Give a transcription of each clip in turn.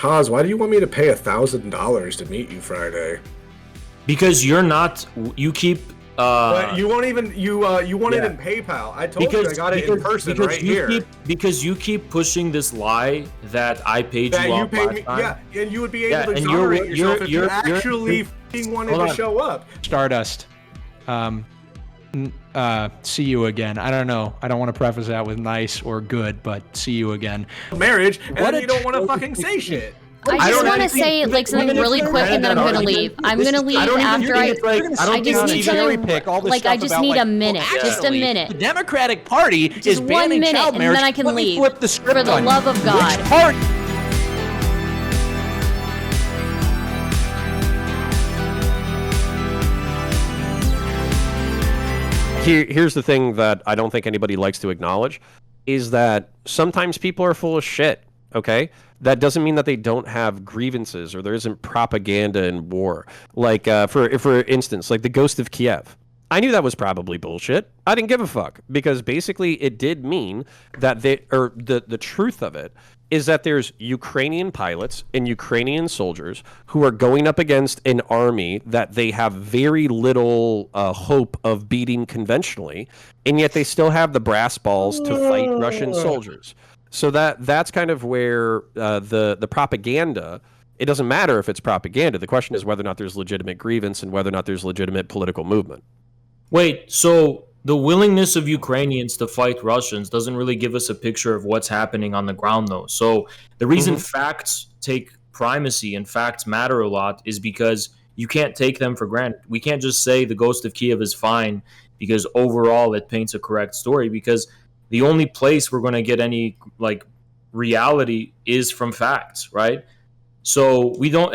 Haas, why do you want me to pay $1,000 to meet you Friday? Because you're not. You keep. But you won't even. You want it in PayPal. I told you I got it in person right here. Because you keep pushing this lie that I paid that you you off paid last me, time. Yeah, and you would be able to exonerate yourself if you actually wanted to show up. Stardust. See you again. I don't know. I don't want to preface that with nice or good, but see you again. Marriage, and then you don't want to fucking say shit. I just want to say like something really quick, and then I'm gonna leave. I'm gonna leave after I just need something. Like I just need a minute, just a minute. The Democratic Party is banning child marriage. And then I can leave. Flip the script for the love of God. Which party? Here's the thing that I don't think anybody likes to acknowledge, is that sometimes people are full of shit, okay? That doesn't mean that they don't have grievances or there isn't propaganda in war. Like, for instance, like the Ghost of Kyiv. I knew that was probably bullshit. I didn't give a fuck, because basically it did mean that the truth of it is that there's Ukrainian pilots and Ukrainian soldiers who are going up against an army that they have very little hope of beating conventionally, and yet they still have the brass balls to fight Russian soldiers. So that's kind of where the propaganda, it doesn't matter if it's propaganda. The question is whether or not there's legitimate grievance and whether or not there's legitimate political movement. Wait, so the willingness of Ukrainians to fight Russians doesn't really give us a picture of what's happening on the ground, though. So the reason facts take primacy and facts matter a lot is because you can't take them for granted. We can't just say the Ghost of Kyiv is fine because overall it paints a correct story, because the only place we're going to get any like reality is from facts, right? So we don't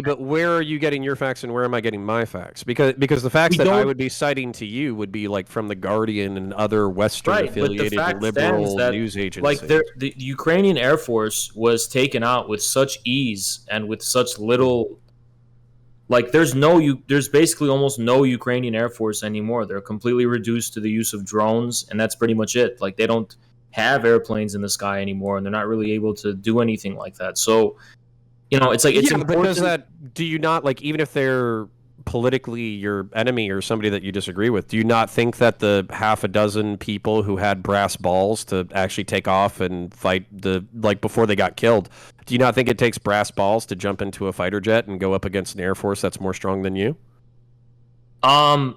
but where are you getting your facts and where am I getting my facts? Because the facts that I would be citing to you would be like from the Guardian and other Western affiliated liberal news agencies. Like the Ukrainian Air Force was taken out with such ease and with such little. Like there's basically almost no Ukrainian Air Force anymore. They're completely reduced to the use of drones, and that's pretty much it. Like they don't have airplanes in the sky anymore, and they're not really able to do anything like that. So. You know, it's like it's important. Do you not, like, even if they're politically your enemy or somebody that you disagree with, do you not think that the half a dozen people who had brass balls to actually take off and fight before they got killed, do you not think it takes brass balls to jump into a fighter jet and go up against an air force that's more strong than you? Not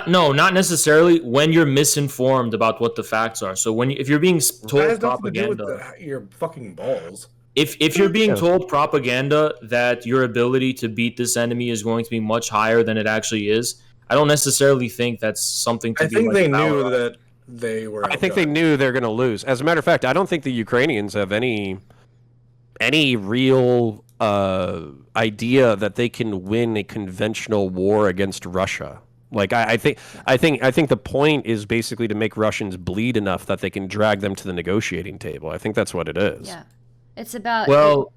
necessarily when you're misinformed about what the facts are. So if you're being told propaganda, your fucking balls. If you're being told propaganda that your ability to beat this enemy is going to be much higher than it actually is, I don't necessarily think that's something to be. I think they knew that they were. I think they knew they're going to lose. As a matter of fact, I don't think the Ukrainians have any real idea that they can win a conventional war against Russia. Like I think the point is basically to make Russians bleed enough that they can drag them to the negotiating table. I think that's what it is. Yeah. It's about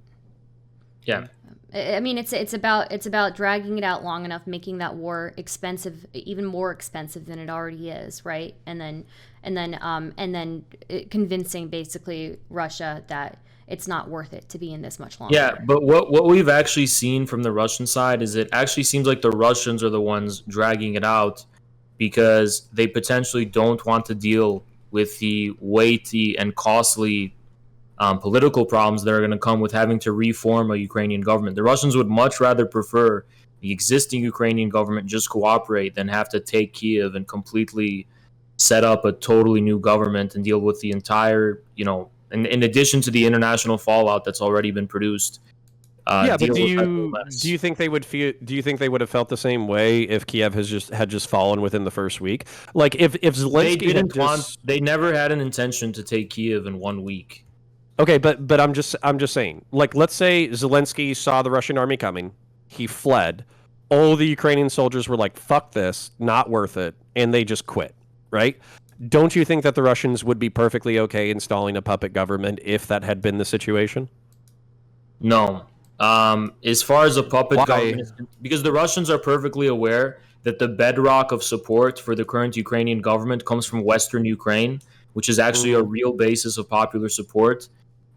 yeah. I mean, it's about dragging it out long enough, making that war expensive, even more expensive than it already is, right? And then convincing basically Russia that it's not worth it to be in this much longer. Yeah, but what we've actually seen from the Russian side is it actually seems like the Russians are the ones dragging it out because they potentially don't want to deal with the weighty and costly political problems that are going to come with having to reform a Ukrainian government. The Russians would much rather prefer the existing Ukrainian government just cooperate than have to take Kyiv and completely set up a totally new government and deal with the entire, in addition to the international fallout that's already been produced. But do you think they would feel? Do you think they would have felt the same way if Kyiv had just fallen within the first week? Like if Zelensky they never had an intention to take Kyiv in 1 week. Okay, but I'm just saying, like, let's say Zelensky saw the Russian army coming, he fled, all the Ukrainian soldiers were like, fuck this, not worth it, and they just quit, right? Don't you think that the Russians would be perfectly okay installing a puppet government if that had been the situation? No. As far as a puppet government, because the Russians are perfectly aware that the bedrock of support for the current Ukrainian government comes from Western Ukraine, which is actually a real basis of popular support.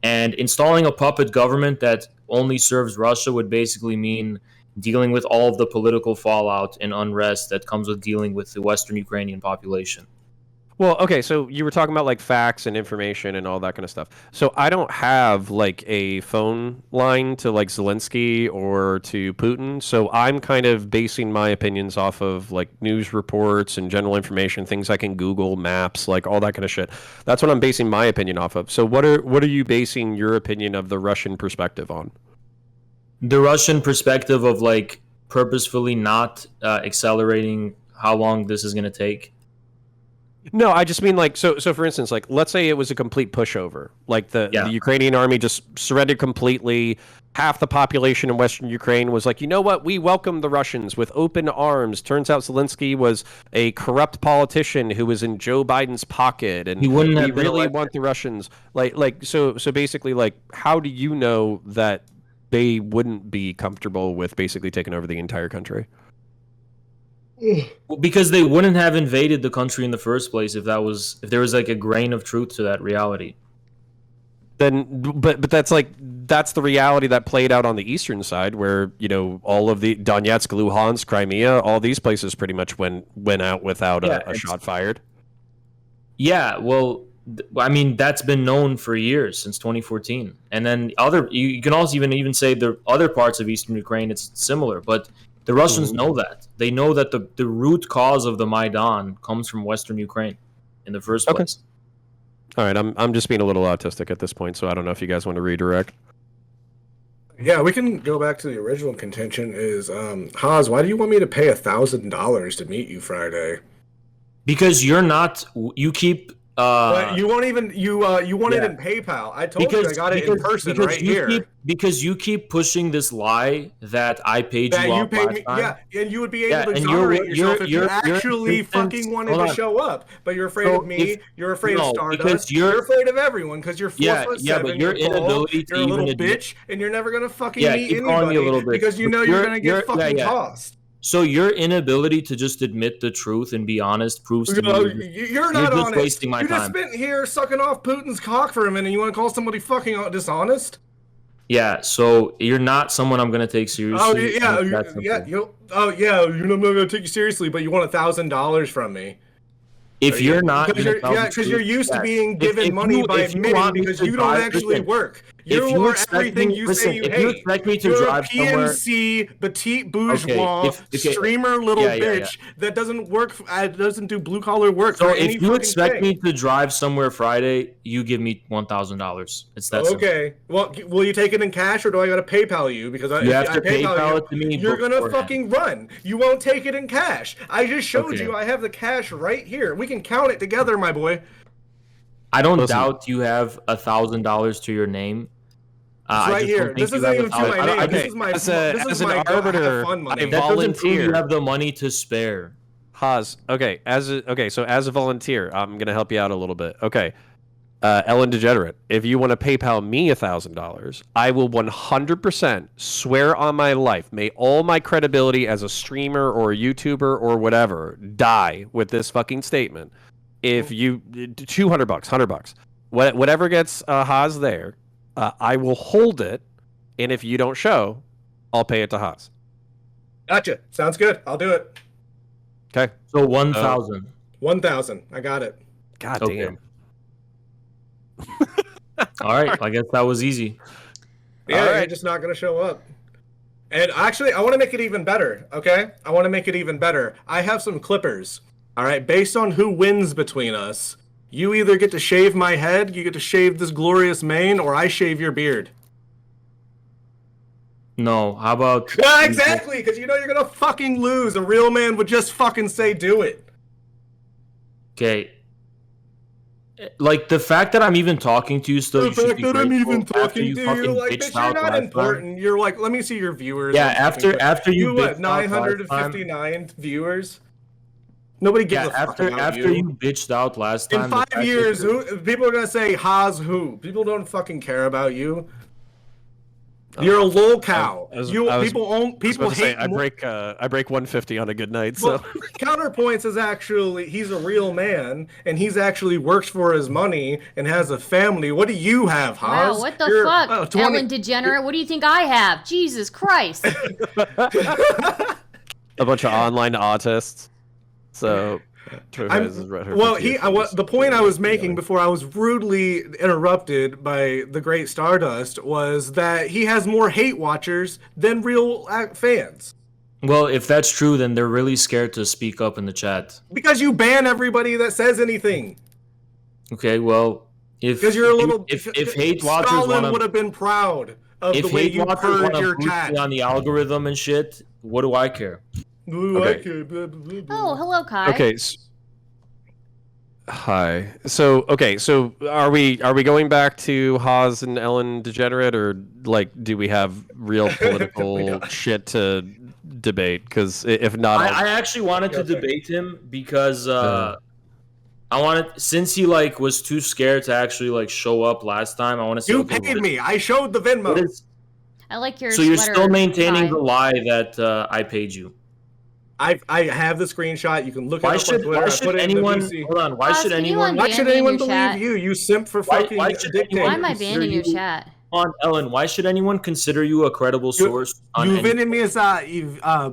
And installing a puppet government that only serves Russia would basically mean dealing with all of the political fallout and unrest that comes with dealing with the Western Ukrainian population. Well, okay, so you were talking about like facts and information and all that kind of stuff. So I don't have like a phone line to like Zelensky or to Putin. So I'm kind of basing my opinions off of like news reports and general information, things I can Google, maps, like all that kind of shit. That's what I'm basing my opinion off of. So what are you basing your opinion of the Russian perspective on? The Russian perspective of like purposefully not accelerating how long this is going to take. No, I just mean like so for instance, like let's say it was a complete pushover. Like the Ukrainian army just surrendered completely. Half the population in Western Ukraine was like, you know what, we welcome the Russians with open arms. Turns out Zelensky was a corrupt politician who was in Joe Biden's pocket, and we really want the Russians. So basically, like, how do you know that they wouldn't be comfortable with basically taking over the entire country? Well, because they wouldn't have invaded the country in the first place if there was like a grain of truth to that reality. Then, but that's the reality that played out on the eastern side, where all of the Donetsk, Luhansk, Crimea, all these places pretty much went out without a shot fired. Yeah, well, I mean that's been known for years, since 2014, and then you can also even say the other parts of eastern Ukraine it's similar, but the Russians know that. They know that the root cause of the Maidan comes from Western Ukraine in the first place. All right, I'm just being a little autistic at this point, so I don't know if you guys want to redirect. Yeah, we can go back to the original contention. Is Haas, why do you want me to pay $1,000 to meet you Friday? Because you keep. But you won't even you want it in PayPal. I told you I got it in person right here. Because you keep pushing this lie that I paid that you you off paid last me, time. Yeah, and you would be able to exonerate yourself if you actually fucking wanted to show up. But you're afraid of me. You're afraid of Stardust. You're afraid of everyone because you're 4'7". But your inability to you're a little even bitch, and you're never gonna fucking meet anybody because you know you're gonna get fucking tossed. So your inability to just admit the truth and be honest proves to me you're not just honest. wasting my time. time. You just spent here sucking off Putin's cock for a minute. You want to call somebody fucking dishonest? Yeah. So you're not someone I'm going to take seriously. Oh yeah. You're not going to take you seriously, but you want $1,000 from me. If you're not, because you're used to being given money by admitting because you don't actually work. You are everything you say you hate. You expect me to drive somewhere, PMC, petite bourgeois, streamer little bitch that doesn't work, doesn't do blue collar work. So if you expect me to drive somewhere Friday, you give me $1,000. It's that simple. Okay. Well, will you take it in cash or do I got to PayPal you? Because you have to PayPal it to me. You're gonna fucking run. You won't take it in cash. I just showed you. I have the cash right here. We can count it together, my boy. I don't doubt you have $1,000 to your name. It's right here. This isn't even to my name. This is my. As an arbiter, I that doesn't prove volunteer. You have the money to spare. Haas. Okay. So as a volunteer, I'm gonna help you out a little bit. Okay. Ellen Degenerate, if you want to PayPal me $1,000, I will 100% swear on my life, may all my credibility as a streamer or a YouTuber or whatever die with this fucking statement. If you $200, $100, whatever gets Haas there, I will hold it, and if you don't show, I'll pay it to Haas. Gotcha. Sounds good. I'll do it. Okay. So 1,000. 1,000. I got it. God damn. All right, I guess that was easy. Yeah, you're just not going to show up. And actually, I want to make it even better, okay? I want to make it even better. I have some clippers, all right? Based on who wins between us, you either get to shave my head, you get to shave this glorious mane, or I shave your beard. No, how about... Yeah, exactly, because you know you're going to fucking lose. A real man would just fucking say do it. Okay. Like, the fact that I'm even talking to you still... The fact that I'm even talking to you, like, bitch, you're not important. Time. You're like, let me see your viewers. Yeah, after you... what, 959 viewers? Nobody gives a fuck about after you bitched out last time. In 5 years, people are going to say, Haas who? People don't fucking care about you. You're a lol cow. People hate. I break 150 on a good night. So Well, Counterpoints is actually he's a real man and he's actually works for his money and has a family. What do you have, Haas? Wow, what the fuck, 20 Ellen Degenerate? What do you think I have? Jesus Christ! a bunch of online autists. So. The point I was making before I was rudely interrupted by the great Stardust was that he has more hate watchers than real fans. Well, if that's true, then they're really scared to speak up in the chat. Because you ban everybody that says anything. Okay, well, if you're a little, if hate watchers Stalin would have been proud of the way you purge your chat on the algorithm and shit. What do I care? Okay. Oh, hello, Kai. Okay. Hi. So are we going back to Haas and Ellen Degenerate, or like do we have real political shit to debate? Because if not, I actually wanted to debate him because I wanted, since he like was too scared to actually show up last time. I want to see. You paid me. I showed the Venmo. I like your. So you're still maintaining Kai. the lie that I paid you. I have the screenshot. You can look it Why up on Twitter. Why should anyone? Hold on. Why should anyone believe you? You simp for fucking dictators. Why am I banning your chat? On Ellen, why should anyone consider you a credible source? Ювени ми за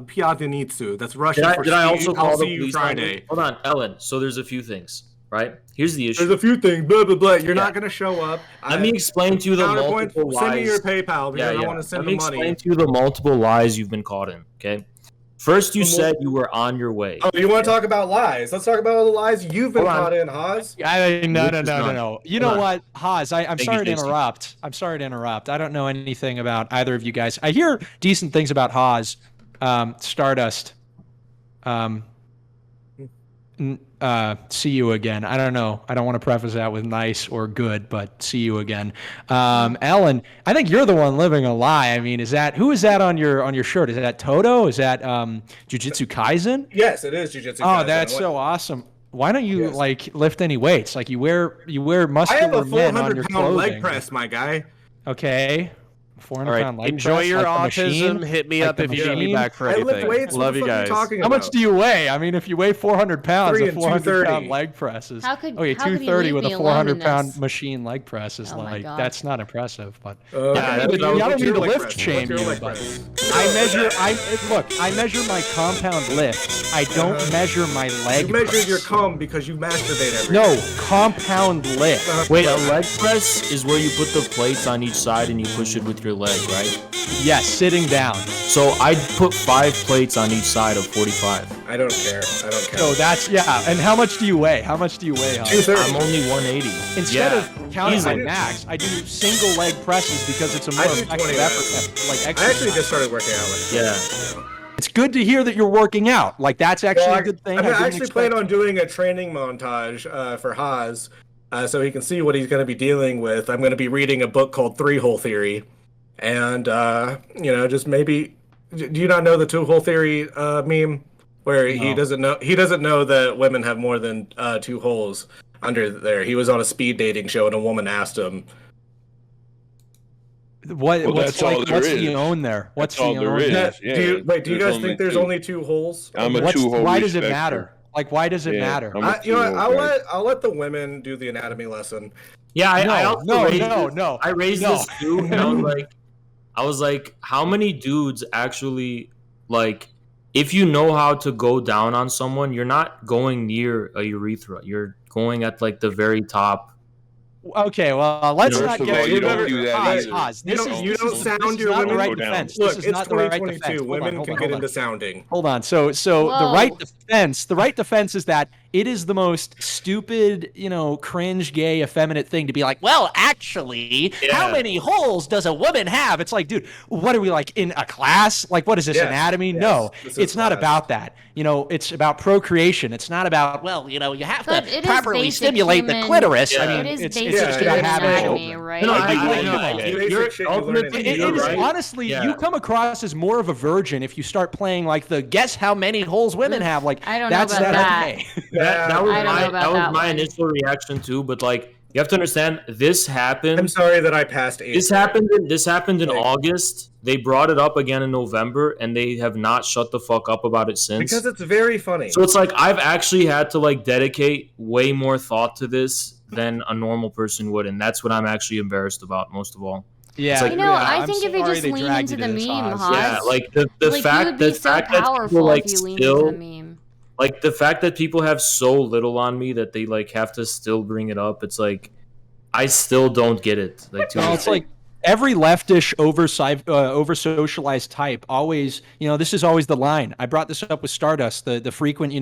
пятницу. That's Russian for did I also call the see you police Friday. Hold on, Ellen. So there's a few things, right? Here's the issue. There's a few things. Blah blah blah. You're not gonna show up. Let me explain to you the multiple lies. Send me your PayPal because I want to send the money. Let me explain to you the multiple lies you've been caught in. Okay. First, you said you were on your way. Oh, you want to talk about lies? Let's talk about all the lies you've been caught in, Haas. No. You know what, Haas? I'm sorry to interrupt. I don't know anything about either of you guys. I hear decent things about Haas, Stardust. See you again. I don't know. I don't want to preface that with nice or good, but see you again. Ellen, I think you're the one living a lie. I mean, who is that on your shirt? Is that Toto? Is that Jujutsu Kaisen? Yes, it is Jujutsu Kaisen. Oh, that's so awesome. Why don't you lift any weights? Like you wear muscular men on your clothing. I have a 400-pound leg press, my guy. Okay. 400-pound leg enjoy press, your like autism. Hit me up if you need me back for anything. Love you guys. How much do you weigh? I mean, if you weigh 400 pounds, a 400-pound leg press is... How could 230 with a 400-pound machine leg press is that's not impressive. But I don't mean to lift shame you. But I measure my compound lift. I don't measure my leg You measure press. your cum because you masturbate every No, compound lift. Wait, a leg press is where you put the plates on each side and you push it with your leg, right? Yes, sitting down. So I'd put 5 plates on each side of 45. I don't care. So that's, and how much do you weigh? Huh? 230. I'm only 180. Instead of counting my max, I do single leg presses because it's a more effective effort. I actually just started working out like Yeah. It's good to hear that you're working out. Like that's actually a good thing. I actually plan on doing a training montage for Haas, so he can see what he's going to be dealing with. I'm going to be reading a book called 3-Hole Theory, and just maybe. Do you not know the 2-hole theory meme where he doesn't know that women have more than 2 holes under there? He was on a speed dating show and a woman asked him. What's the own there? What's the own there? Do you guys think there's only 2 holes? I'm a 2-hole. Why does it matter? Like, why does it matter? I'll let the women do the anatomy lesson. Yeah, no. I raised this too, and I was like, how many dudes actually, if you know how to go down on someone, you're not going near a urethra. You're going at, the very top. Okay, well, let's not get... You don't do that either. You don't sound your women... Right defense. Look, this is it's not the right 2022. defense. Women can get into sounding. Hold on. So the right defense is that it is the most stupid, cringe, gay, effeminate thing to be like, well, actually, how many holes does a woman have? It's like, dude, what are we in a class? What is this, anatomy? Yes. No, it's not about that. It's about procreation. It's not about, you have to properly stimulate the clitoris. Yeah. I mean, it's just about anatomy, right? Honestly, you come across as more of a virgin if you start playing the guess how many holes women have. I don't know about that. That was my initial reaction too, but You have to understand, this happened. I'm sorry that I passed 8th. This happened in August. They brought it up again in November, and they have not shut the fuck up about it since. Because it's very funny. So it's like I've actually had to like dedicate way more thought to this than a normal person would, and that's what I'm actually embarrassed about most of all. Yeah, like, You know, I think if you just lean into the meme, Haas. Yeah, like the like, fact you would be the so fact that powerful people like if you leaned still into the meme. like the fact that people have so little on me that they like have to still bring it up. It's like I still don't get it. Like, Well, it's like every leftish over socialized type always, this is always the line. I brought this up with Stardust, the frequent,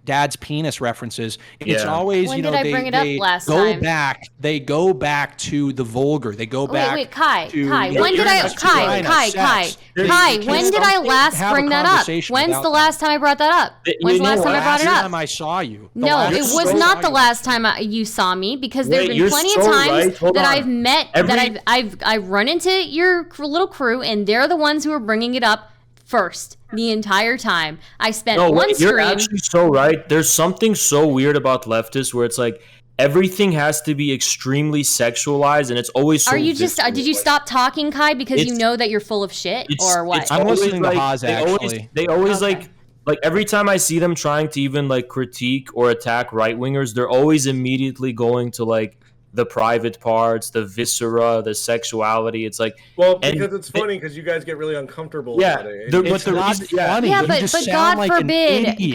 dad's penis references. It's always, When did I bring it up last go time? back. They go back to the vulgar. They go back. Wait, Kai. to, When did I? Kai. When did I last bring that up? When's the last time I brought that up? When's the last time I brought it Last time up? I saw you. No, it was not the last time you saw me, because there've been plenty of times that I've met that I've run into your little crew, and they're the ones who are bringing it up first the entire time. I spent one stream. You're actually so right. There's something so weird about leftists where it's like everything has to be extremely sexualized, and it's always. So Are you just? Did you stop talking, Kai, because you know that you're full of shit, or what? I'm listening to Haas, actually. They always like every time I see them trying to even like critique or attack right wingers, they're always immediately going to like the private parts, the viscera, the sexuality. It's like, well, because it's funny because you guys get really uncomfortable about it. But the reason, funny. Yeah, but God forbid,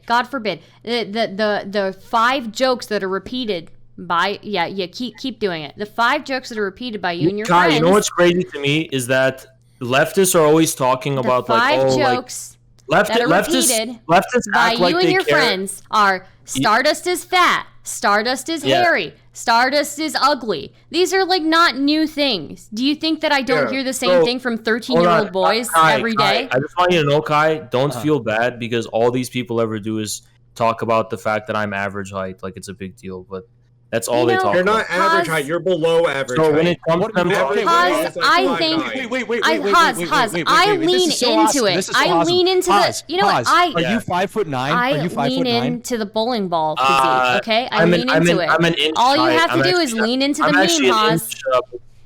God forbid, the 5 jokes that are repeated by keep doing it. The 5 jokes that are repeated by you and your friends. You know what's crazy to me is that leftists are always talking about five like jokes like, that are repeated leftists by act like you and they your care. friends are Stardust is fat, Stardust is hairy, Stardust is ugly. These are like not new things. Do you think that I don't hear the same thing from 13-year-old boys every day? I just want you to know, Kai, don't feel bad, because all these people ever do is talk about the fact that I'm average height, like it's a big deal, but that's all they talk about. You're not average height. You're below average height. So when it comes to them talking, I think. Wait. I lean into it. I lean into the. You know what? Are you 5'9"? I lean into the bowling ball physique. Okay, I lean into it. I'm an inch. All you have to do is lean into the meme, Haas.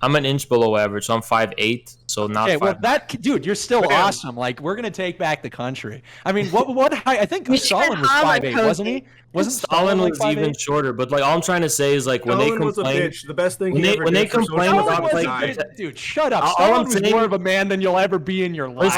I'm an inch below average, so I'm 5'8", so not. Okay, 5'9". well, dude, you're still awesome. Like, we're gonna take back the country. I mean, what height? I think Stalin was 5'8", wasn't he? Wasn't Stalin was even shorter? But like, all I'm trying to say is like when they complain, was a bitch. The best thing when they complain about like, dude, shut up. Stalin was more of a man than you'll ever be in your life.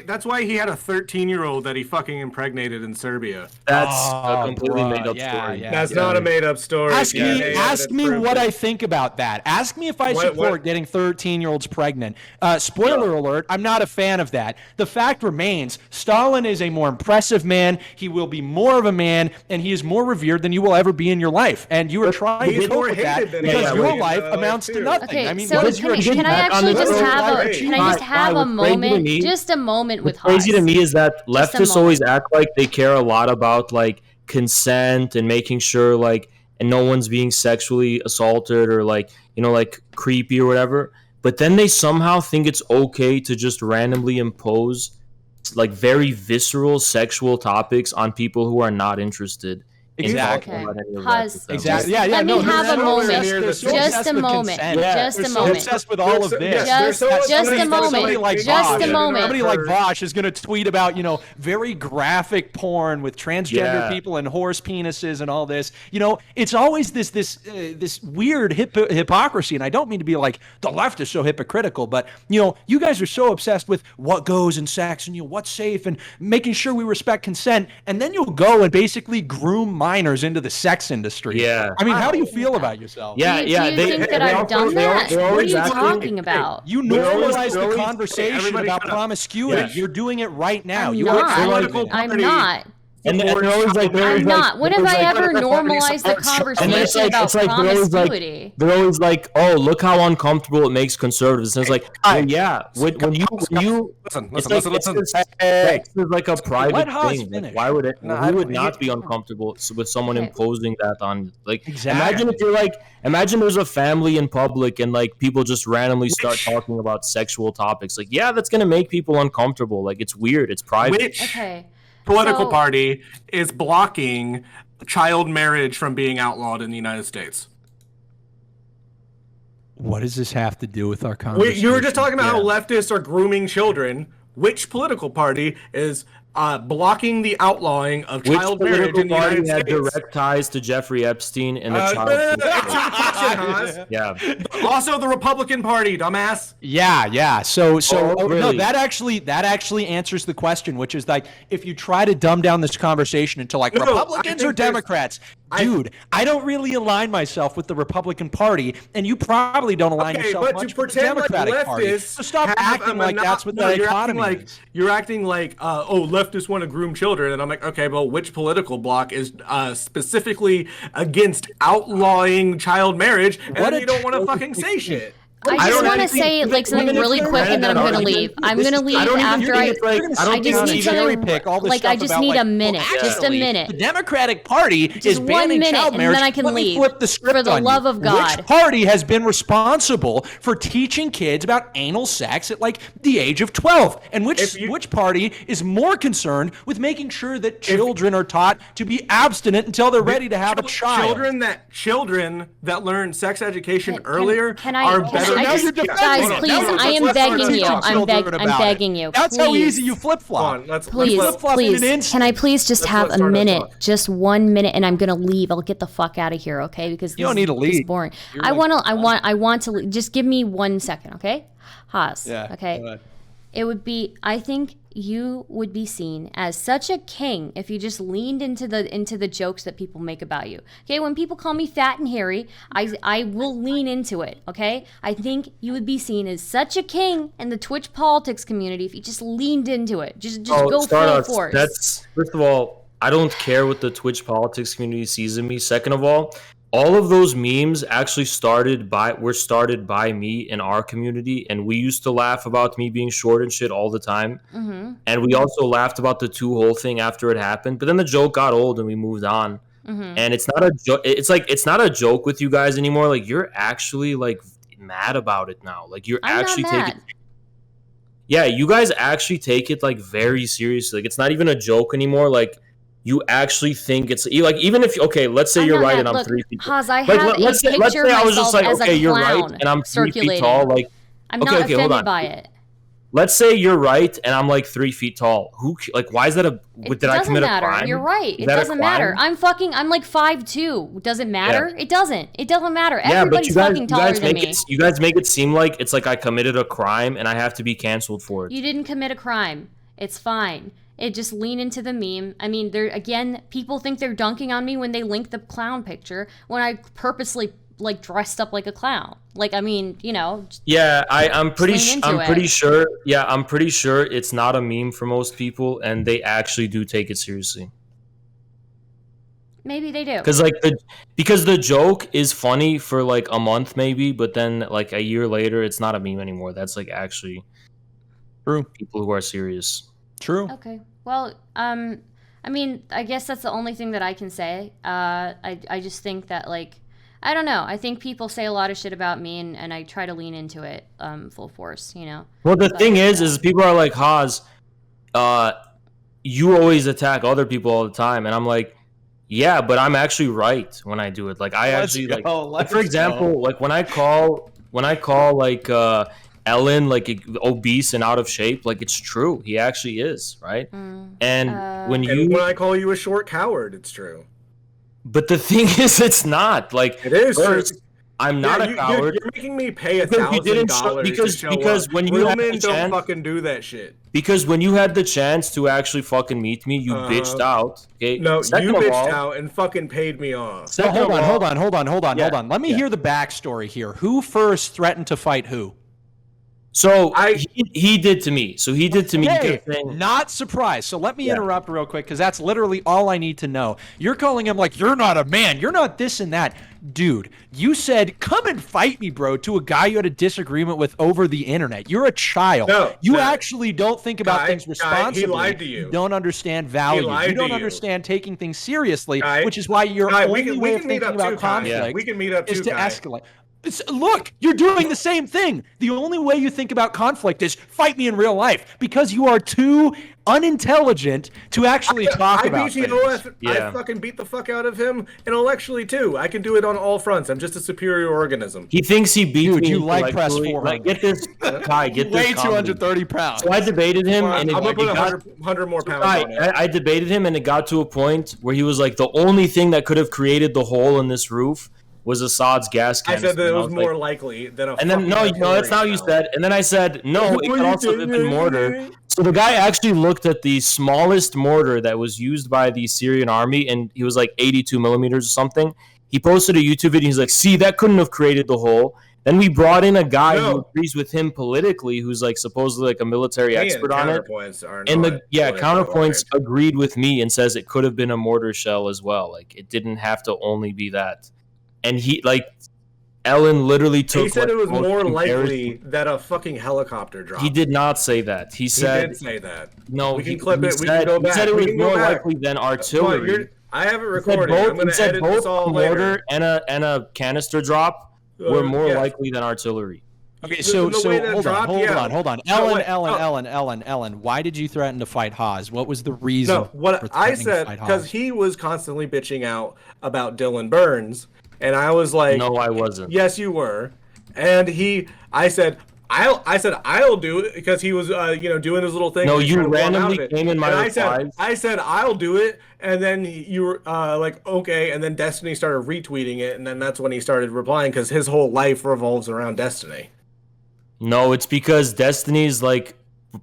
That's why he had a 13-year-old that he fucking impregnated in Serbia. That's a completely made up story. That's not a made up story. Ask me what I think about that. Ask me if I support getting 13-year-olds pregnant. Spoiler alert, I'm not a fan of that. The fact remains, Stalin is a more impressive man. He will be more of a man, and he is more revered than you will ever be in your life. And you are trying to cope with that because your life amounts to nothing. Okay, I mean, so can I actually just have a moment, just a moment with Haas? Crazy to me is that leftists always act like they care a lot about like consent and making sure like and no one's being sexually assaulted or like like creepy or whatever. But then they somehow think it's okay to just randomly impose like very visceral sexual topics on people who are not interested. Exactly. Exactly. Let me have a moment. Just a moment. Just a moment. Obsessed with all of this. Just a moment. Just a moment. Somebody like Vosh is going to tweet about very graphic porn with transgender people and horse penises and all this. It's always this weird hypocrisy, and I don't mean to be like the left is so hypocritical, but you guys are so obsessed with what goes in sex and what's safe and making sure we respect consent, and then you'll go and basically groom minors into the sex industry. Yeah. I mean, how do you feel about yourself? Do you think that I've done that? What are you talking about? You normalize the conversation about promiscuity. You're doing it right now. I'm not. I'm not. When have I ever normalized the conversation about promiscuity? They're always like, "Oh, look how uncomfortable it makes conservatives." And it's like, when you listen. This is like a private thing. Like, why would it? Who would not be uncomfortable with someone imposing that on? Like, imagine there's a family in public and like people just randomly start talking about sexual topics. Like, that's gonna make people uncomfortable. Like, it's weird. It's private. Political party is blocking child marriage from being outlawed in the United States. What does this have to do with our conversation? You were just talking about how leftists are grooming children. Which political party is blocking the outlawing of child marriage in the United States? Direct ties to Jeffrey Epstein and the child. Yeah. Also, the Republican Party, dumbass. Yeah. So really? No, that actually answers the question, which is like, if you try to dumb down this conversation into like Republicans or Democrats, dude, I don't really align myself with the Republican Party, and you probably don't align yourself much with the Democratic Party. So stop acting like that's what the economy is. You're acting like, leftists want to groom children, and I'm like, okay, well, which political bloc is specifically against outlawing child marriage, and then you don't want to fucking say shit? I just want to say like something really quick, and then I'm gonna leave. I'm gonna leave after I just need something. Like I just need a minute, just a minute. The Democratic Party is banning child marriage. And then I can leave. Flip the script for the love of God. Which party has been responsible for teaching kids about anal sex at like the age of 12? And which party is more concerned with making sure that children are taught to be abstinent until they're ready to have a child? Children that learn sex education earlier are better. Guys, please, I am begging you. I'm begging you. That's how easy you flip-flop. Please. Can I please just have a minute? Just 1 minute, and I'm gonna leave. I'll get the fuck out of here, okay? Because you don't need to leave. This is boring. I want to just give me 1 second, okay? Haas. Yeah. Okay. It would be. I think you would be seen as such a king if you just leaned into the jokes that people make about you. Okay, when people call me fat and hairy, I will lean into it. Okay, I think you would be seen as such a king in the Twitch politics community if you just leaned into it. Just go full force. That's first of all, I don't care what the Twitch politics community sees in me. Second of all of those memes actually were started by me in our community, and we used to laugh about me being short and shit all the time. Mm-hmm. And we also laughed about the 2-hole thing after it happened. But then the joke got old and we moved on. Mm-hmm. And it's not a joke. It's not a joke with you guys anymore. Like, you're actually like mad about it now. Like, you're actually taking. Yeah, you guys actually take it like very seriously. Like, it's not even a joke anymore. Like, you actually think it's like, even if let's say you're right and I'm 3 feet tall. Haas, I have a picture of myself as a you're right clown and I'm 3 feet tall. Like, I'm not offended by it. Let's say you're right and I'm like 3 feet tall. Why is that did I commit a crime? You're right. It doesn't matter. I'm like 5'2". Does it matter? Yeah. It doesn't. It doesn't matter. Everybody's fucking taller than me. You guys make it seem like it's like I committed a crime and I have to be canceled for it. You didn't commit a crime. It's fine. It just lean into the meme. I mean, people think they're dunking on me when they link the clown picture when I purposely like dressed up like a clown. Like, I mean, Yeah, I'm pretty sure. Yeah, I'm pretty sure it's not a meme for most people, and they actually do take it seriously. Maybe they do. Because the joke is funny for like a month maybe, but then like a year later, it's not a meme anymore. That's like actually true. People who are serious. True. Okay. Well, I mean, I guess that's the only thing that I can say. I just think that, like, I don't know. I think people say a lot of shit about me, and I try to lean into it full force, Well, the thing is people are like, Haas, you always attack other people all the time. And I'm like, yeah, but I'm actually right when I do it. Like, I actually, for example, like when I call like, Ellen like obese and out of shape, like it's true, he actually is, right? And when I call you a short coward, it's true. But the thing is, it's not like it is. I'm not a coward. You're making me pay $1,000 because when you had the chance, don't fucking do that shit. Because when you had the chance to actually fucking meet me, you bitched out. Okay. No, you bitched out and fucking paid me off. So hold on. Let me hear the backstory here. Who first threatened to fight who? So he did to me. So he did to me. Not surprised. So let me interrupt real quick, because that's literally all I need to know. You're calling him like, you're not a man. You're not this and that. Dude, you said, come and fight me, bro, to a guy you had a disagreement with over the internet. You're a child. You actually don't think about things responsibly. He lied to you. You don't understand value. You don't understand taking things seriously, which is why your only way of thinking about conflict we can meet up is to escalate. Look, you're doing the same thing. The only way you think about conflict is fight me in real life because you are too unintelligent to actually talk about things. I fucking beat the fuck out of him intellectually too. I can do it on all fronts. I'm just a superior organism. He thinks he beat me. You like press 400. Like, get this guy. Get this. Weigh 230 pounds. So I debated him, and I'm gonna put 100 more pounds on it. I debated him, and it got to a point where he was like, the only thing that could have created the hole in this roof was Assad's gas canister. I said that it was more likely than a. And then no, that's not what you said. And then I said no, it could also have been mortar. So the guy actually looked at the smallest mortar that was used by the Syrian army, and he was like 82 millimeters or something. He posted a YouTube video. He's like, "See, that couldn't have created the hole." Then we brought in a guy who agrees with him politically, who's like supposedly like a military expert on it. And Counterpoints agreed with me and says it could have been a mortar shell as well. Like it didn't have to only be that. And he, like, Ellen literally took. He said it was more likely that a fucking helicopter dropped. He did not say that. He said. He did say that. No, we can clip it. We can go back. He said it was more likely than artillery. I have it recorded. I'm going to edit this all later. Mortar and a canister drop were more likely than artillery. Okay, so hold on. Ellen. Why did you threaten to fight Haas? What was the reason? No, what I said, because he was constantly bitching out about Dylan Burns, and I was like, no, I wasn't. Yes, you were. And I said I'll do it because he was doing his little thing. No, you randomly came in my replies. I said I'll do it, and then you were like, okay, and then Destiny started retweeting it, and then that's when he started replying because his whole life revolves around Destiny. No, it's because Destiny's like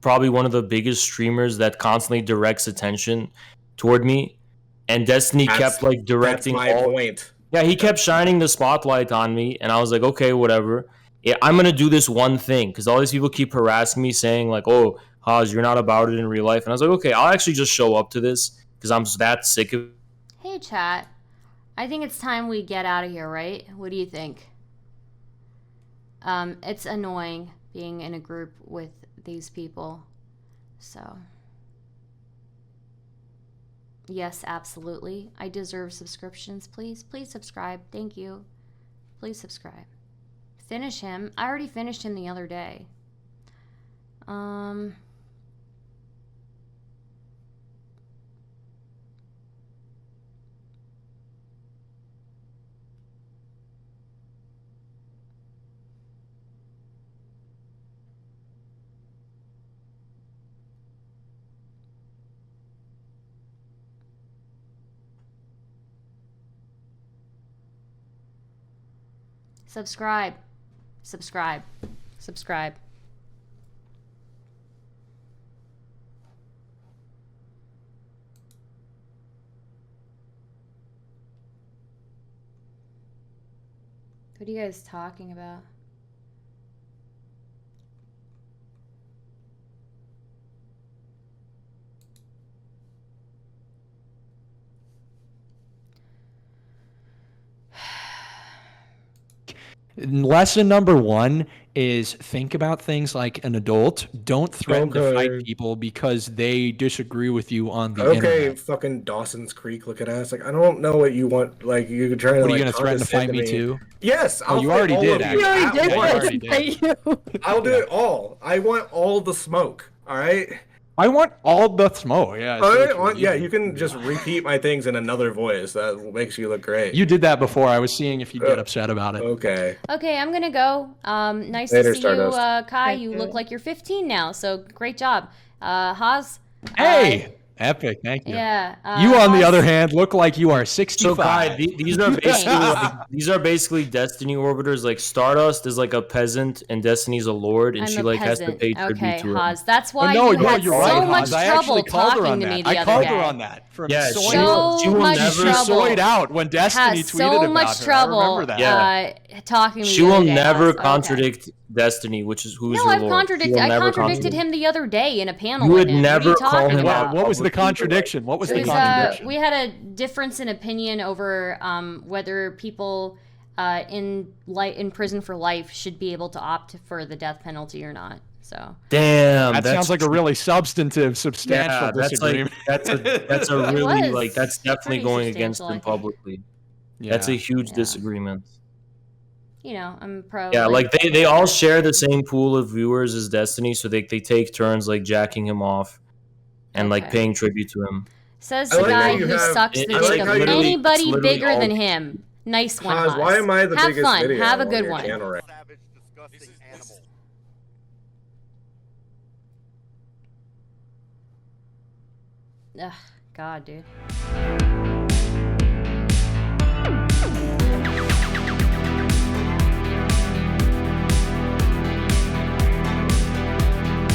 probably one of the biggest streamers that constantly directs attention toward me, and Destiny kept like directing. That's my point. Yeah, he kept shining the spotlight on me, and I was like, okay, whatever. Yeah, I'm gonna do this one thing because all these people keep harassing me, saying like, "Oh, Haas, you're not about it in real life," and I was like, okay, I'll actually just show up to this because I'm just that sick of it. Hey, chat. I think it's time we get out of here, right? What do you think? It's annoying being in a group with these people. So, yes, absolutely. I deserve subscriptions. Please subscribe. Thank you. Please subscribe. Finish him. I already finished him the other day. Subscribe. What are you guys talking about? Lesson number 1 is think about things like an adult. Don't threaten to fight people because they disagree with you on the internet. Okay, fucking Dawson's Creek looking ass. Like, I don't know what you want. Like, you're trying to. What are you gonna threaten to fight me too? Yes. Oh, you already did. I'll do it all. I want all the smoke. All right. I want all the smoke. Yeah. You can just repeat my things in another voice. That makes you look great. You did that before. I was seeing if you'd get upset about it. Okay. Okay, I'm gonna go. Nice Later, to see you, Kai. You look like you're 15 now, so great job. Haas. Hey. Epic, thank you. Yeah. You, on the other hand, look like you are 65. So, Kai, these are basically Destiny orbiters. Like Stardust is like a peasant, and Destiny's a lord, and she like has to pay tribute to her. Haas. That's why you had so much trouble talking to me the other day. I called her on that. She will never soyed out when Destiny tweeted about her. I remember that. Talking to me. She will never contradict Destiny, which is who's your lord. I contradicted him the other day in a panel. You would never call him out. What was the contradiction? We had a difference in opinion over whether people in prison for life should be able to opt for the death penalty or not. So damn, that sounds like a really substantial disagreement. That's a really like that's definitely going against them publicly. Yeah, that's a huge disagreement. you know, I'm pro. Yeah, like they all share the same pool of viewers as Destiny, so they take turns like jacking him off and like paying tribute to him. Says the guy who sucks the dick of anybody bigger than him. Nice one, Haas. Why am I the Have biggest fun. video Have a on good your one. channel right Savage, disgusting animal. Ugh, God, dude.